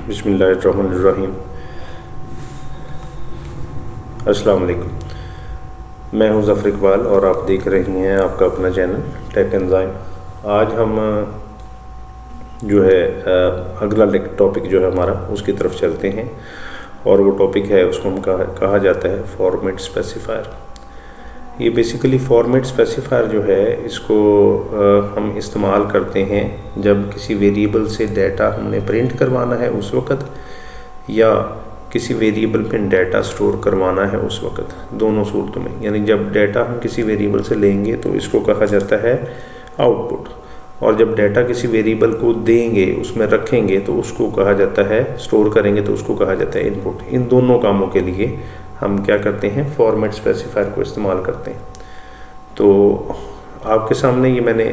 बिस्मिल्लाहिर्रहमानिर्रहीम। अस्सलाम वालेकुम। मैं हूं ज़फ़र इकबाल और आप देख रही हैं आपका अपना चैनल टेक एंजाइम। आज हम जो है अगला टॉपिक जो है हमारा उसकी तरफ चलते हैं और वो टॉपिक है उसको हम कहा जाता है फॉर्मेट स्पेसिफायर। ये बेसिकली फॉर्मेट स्पेसिफायर जो है इसको हम इस्तेमाल करते हैं जब किसी वेरिएबल से डाटा हमने प्रिंट करवाना है उस वक़्त, या किसी वेरिएबल पे डाटा स्टोर करवाना है उस वक़्त, दोनों सूरतों में। यानी जब डाटा हम किसी वेरिएबल से लेंगे तो इसको कहा जाता है आउटपुट, और जब डाटा किसी वेरिएबल को देंगे उसमें रखेंगे तो उसको कहा जाता है, स्टोर करेंगे तो उसको कहा जाता है इनपुट। इन दोनों कामों के लिए हम क्या करते हैं, फॉर्मेट स्पेसिफायर को इस्तेमाल करते हैं। तो आपके सामने ये मैंने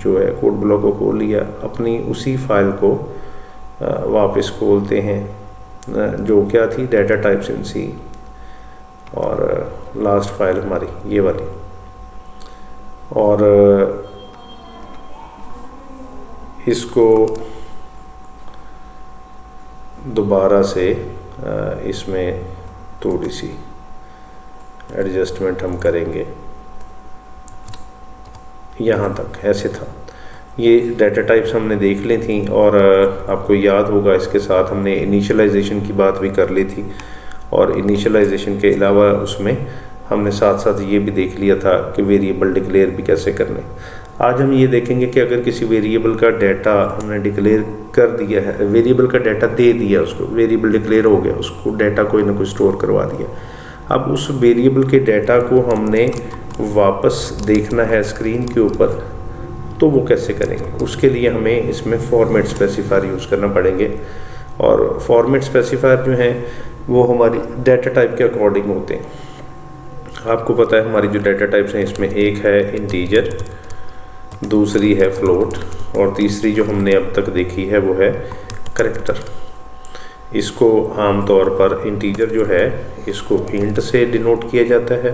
जो है कोड ब्लॉक को खोल लिया, अपनी उसी फाइल को वापस खोलते हैं जो क्या थी, डाटा टाइप्स इन सी, और लास्ट फाइल हमारी ये वाली। और इसको दोबारा से इसमें थोड़ी सी एडजस्टमेंट हम करेंगे। यहाँ तक ऐसे था, ये डाटा टाइप्स हमने देख ली थी, और आपको याद होगा इसके साथ हमने इनिशियलाइजेशन की बात भी कर ली थी, और इनिशियलाइजेशन के अलावा उसमें हमने साथ साथ ये भी देख लिया था कि वेरिएबल डिक्लेयर भी कैसे करने। आज हम ये देखेंगे कि अगर किसी वेरिएबल का डाटा हमने डिक्लेयर कर दिया है, वेरिएबल का डाटा दे दिया उसको, वेरिएबल डिक्लेयर हो गया, उसको डाटा कोई ना कोई स्टोर करवा दिया, अब उस वेरिएबल के डाटा को हमने वापस देखना है स्क्रीन के ऊपर, तो वो कैसे करेंगे? उसके लिए हमें इसमें फॉर्मेट स्पेसिफायर यूज़ करना पड़ेंगे। और फॉर्मेट स्पेसिफायर जो हैं वो हमारी डाटा टाइप के अकॉर्डिंग होते हैं। आपको पता है हमारी जो डाटा टाइप्स हैं इसमें एक है इंटीजर, दूसरी है फ्लोट, और तीसरी जो हमने अब तक देखी है वो है करैक्टर। इसको आमतौर पर इंटीजर जो है इसको इंट से डिनोट किया जाता है,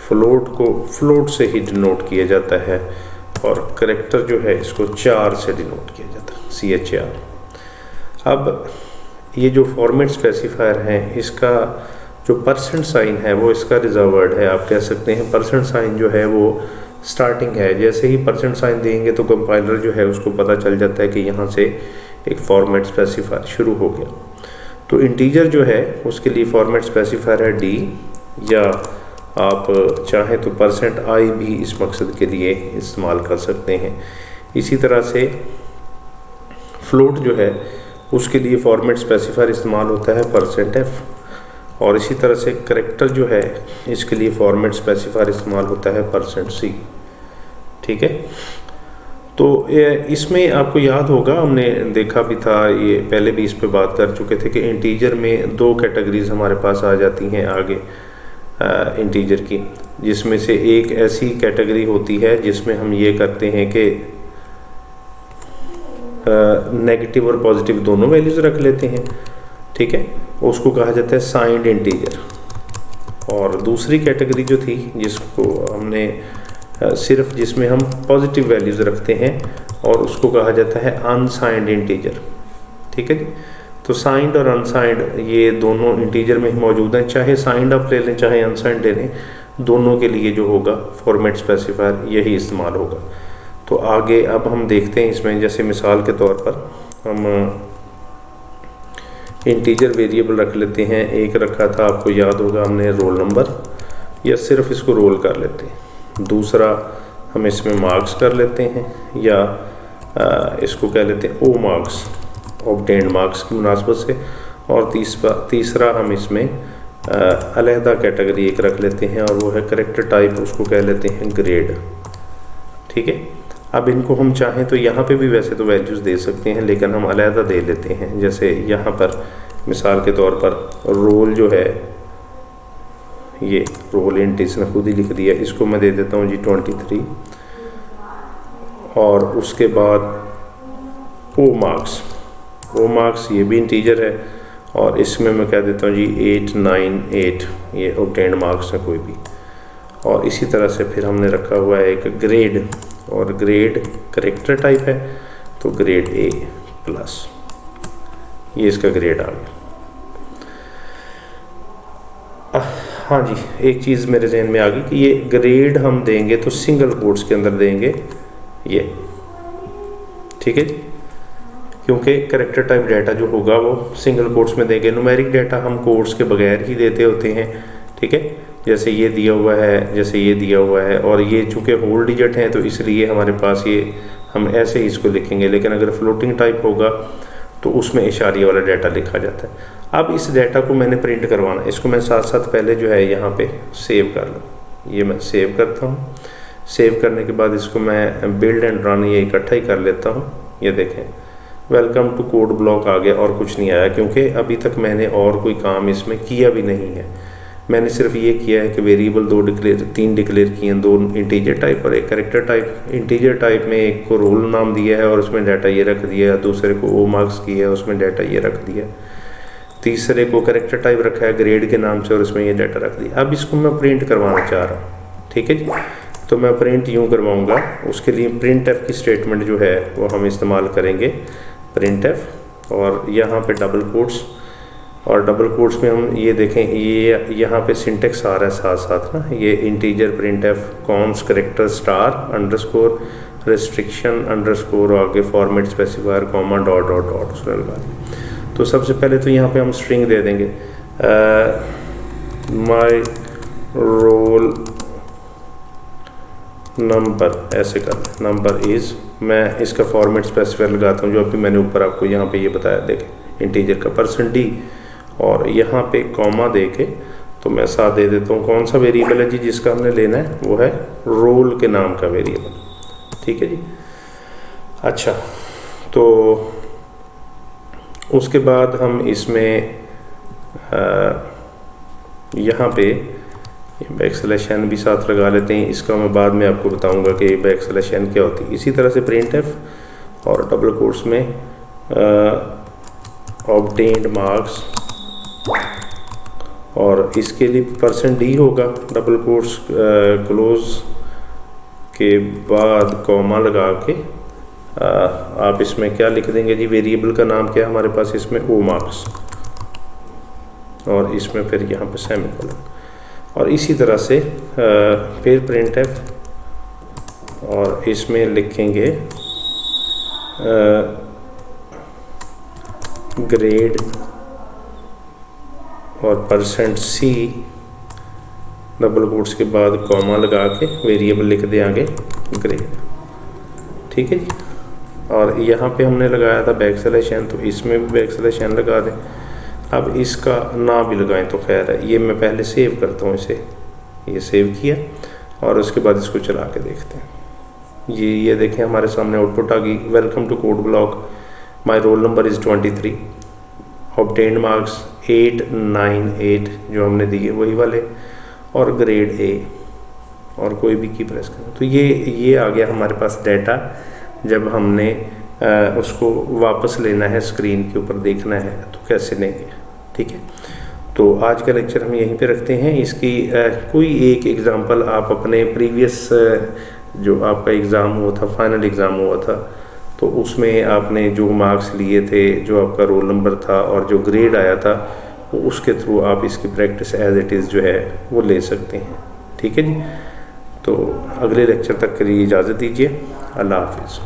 फ्लोट को फ्लोट से ही डिनोट किया जाता है, और करैक्टर जो है इसको चार से डिनोट किया जाता है, CHR। अब ये जो फॉर्मेट स्पेसिफायर है इसका जो परसेंट साइन है वो इसका रिजर्वर्ड है। आप कह सकते हैं परसेंट साइन जो है वो स्टार्टिंग है। जैसे ही परसेंट साइन देंगे तो कंपाइलर जो है उसको पता चल जाता है कि यहाँ से एक फॉर्मेट स्पेसिफायर शुरू हो गया। तो इंटीजर जो है उसके लिए फॉर्मेट स्पेसिफायर है D, या आप चाहें तो %i भी इस मकसद के लिए इस्तेमाल कर सकते हैं। इसी तरह से फ्लोट जो है उसके लिए फॉर्मेट स्पेसिफायर इस्तेमाल होता है %f, और इसी तरह से करैक्टर जो है इसके लिए फॉर्मेट स्पेसिफायर इस्तेमाल होता है %c। ठीक है, तो इसमें आपको याद होगा हमने देखा भी था, ये पहले भी इस पे बात कर चुके थे कि इंटीजर में दो कैटेगरीज हमारे पास आ जाती हैं आगे इंटीजर की, जिसमें से एक ऐसी कैटेगरी होती है जिसमें हम ये करते हैं कि नेगेटिव और पॉजिटिव दोनों वैल्यूज़ रख लेते हैं। ठीक है, उसको कहा जाता है साइंड इंटीजर। और दूसरी कैटेगरी जो थी जिसको हमने सिर्फ जिसमें हम पॉजिटिव वैल्यूज़ रखते हैं, और उसको कहा जाता है अनसाइंड इंटीजर। ठीक है जी, तो साइंड और अनसाइंड ये दोनों इंटीजर में ही मौजूद हैं। चाहे साइंड आप ले लें चाहे अनसाइंड ले लें, दोनों के लिए जो होगा फॉर्मेट स्पेसिफायर यही इस्तेमाल होगा। तो आगे अब हम देखते हैं इसमें, जैसे मिसाल के तौर पर हम इंटीजर वेरिएबल रख लेते हैं। एक रखा था आपको याद होगा हमने रोल नंबर, या सिर्फ इसको रोल कर लेते हैं। दूसरा हम इसमें मार्क्स कर लेते हैं, या इसको कह लेते हैं ओ मार्क्स, ऑब्टेन्ड मार्क्स की मुनासबत से। और तीसरा हम इसमें अलहदा कैटेगरी एक रख लेते हैं, और वो है करैक्टर टाइप, उसको कह लेते हैं ग्रेड। ठीक है, अब इनको हम चाहें तो यहाँ पे भी वैसे तो वैल्यूज़ दे सकते हैं, लेकिन हम अलहदा दे लेते हैं। जैसे यहाँ पर मिसाल के तौर पर रोल जो है, ये रोल इंट इसने खुद ही लिख दिया, इसको मैं दे देता हूँ जी 23, और उसके बाद ओ मार्क्स ये भी इंटीजर है, और इसमें मैं कह देता हूँ जी 898, ये ऑब्टेन्ड मार्क्स है कोई भी। और इसी तरह से फिर हमने रखा हुआ है एक ग्रेड, और ग्रेड करैक्टर टाइप है तो ग्रेड A+। ये इसका ग्रेड आ गया। हाँ जी, एक चीज़ मेरे जहन में आ गई कि ये ग्रेड हम देंगे तो सिंगल कोट्स के अंदर देंगे ये, ठीक है जी, क्योंकि करेक्टर टाइप डाटा जो होगा वो सिंगल कोट्स में देंगे। न्यूमेरिक डाटा हम कोट्स के बगैर ही देते होते हैं, ठीक है, जैसे ये दिया हुआ है, जैसे ये दिया हुआ है, और ये चूँकि होल डिजिट हैं तो इसलिए हमारे पास ये हम ऐसे ही इसको लिखेंगे। लेकिन अगर फ्लोटिंग टाइप होगा तो उसमें इशारिया वाला डाटा लिखा जाता है। अब इस डाटा को मैंने प्रिंट करवाना, इसको मैं साथ साथ पहले जो है यहाँ पे सेव कर लूँ। ये मैं सेव करता हूँ। सेव करने के बाद इसको मैं बिल्ड एंड रन ये इकट्ठा ही कर लेता हूँ। ये देखें, वेलकम टू कोड ब्लॉक आ गया और कुछ नहीं आया, क्योंकि अभी तक मैंने और कोई काम इसमें किया भी नहीं है। मैंने सिर्फ ये किया है कि वेरिएबल 3 डिक्लेयर किए हैं, 2 इंटीजर टाइप और एक कैरेक्टर टाइप। इंटीजर टाइप में एक को रोल नाम दिया है और उसमें डाटा ये रख दिया, दूसरे को ओ मार्क्स किया है उसमें डाटा ये रख दिया, तीसरे को कैरेक्टर टाइप रखा है ग्रेड के नाम से और उसमें ये डाटा रख दिया। अब इसको मैं प्रिंट करवाना चाह रहा हूँ, ठीक है जी। तो मैं प्रिंट यूँ करवाऊँगा, उसके लिए प्रिंट एफ की स्टेटमेंट जो है वो हम इस्तेमाल करेंगे, प्रिंट एफ, और यहाँ पे डबल कोट्स, और डबल कोट्स में हम ये देखें, ये यहाँ पे सिंटेक्स आ रहा है साथ साथ ना, ये integer print F const character star underscore restriction underscore आगे format specifier comma dot dot dot उसमें लगा। तो सबसे पहले तो यहाँ पे हम स्ट्रिंग दे देंगे माई रोल नंबर, ऐसे कर नंबर इज़, मैं इसका फॉर्मेट स्पेसिफायर लगाता हूँ जो अभी मैंने ऊपर आपको यहाँ पे ये बताया, देखें इंटीजर का %d, और यहाँ पे कॉमा दे के तो मैं साथ दे देता हूँ कौन सा वेरिएबल है जी जिसका हमने लेना है, वो है रोल के नाम का वेरिएबल, ठीक है जी। अच्छा, तो उसके बाद हम इसमें यहाँ पे बैकस्लैश भी साथ लगा लेते हैं। इसका मैं बाद में आपको बताऊंगा कि बैकस्लैश क्या होती है। इसी तरह से प्रिंट एफ और डबल कोट्स में ऑब्टेन्ड मार्क्स, और इसके लिए %d होगा, डबल कोट्स क्लोज के बाद कॉमा लगा के आप इसमें क्या लिख देंगे जी, वेरिएबल का नाम क्या है हमारे पास इसमें, ओ मार्क्स, और इसमें फिर यहाँ पे सेमीकोलन, और इसी तरह से फिर प्रिंट एफ और इसमें लिखेंगे ग्रेड और %c डबल कोट्स के बाद कॉमा लगा के वेरिएबल लिख दें आगे ग्रेड, ठीक है जी। और यहाँ पे हमने लगाया था बैकस्लैश n, तो इसमें भी बैकस्लैश n लगा दें। अब इसका ना भी लगाएं तो खैर है, ये मैं पहले सेव करता हूँ, इसे ये सेव किया और उसके बाद इसको चला के देखते हैं। ये देखें हमारे सामने आउटपुट आ गई, welcome to code block, my roll number is 23, obtained marks 898 जो हमने दिए वही वाले, और ग्रेड A, और कोई भी की प्रेस करें तो ये आ गया हमारे पास डाटा। जब हमने उसको वापस लेना है, स्क्रीन के ऊपर देखना है तो कैसे लेंगे, ठीक है। तो आज का लेक्चर हम यहीं पे रखते हैं। इसकी कोई एक एग्ज़ाम्पल आप अपने प्रीवियस जो आपका एग्ज़ाम हुआ था, फाइनल एग्ज़ाम हुआ था, तो उसमें आपने जो मार्क्स लिए थे, जो आपका रोल नंबर था और जो ग्रेड आया था, उसके थ्रू आप इसकी प्रैक्टिस एज इट इज़ जो है वो ले सकते हैं, ठीक है जी। तो अगले लेक्चर तक के लिए इजाज़त दीजिए। अल्लाह हाफिज़।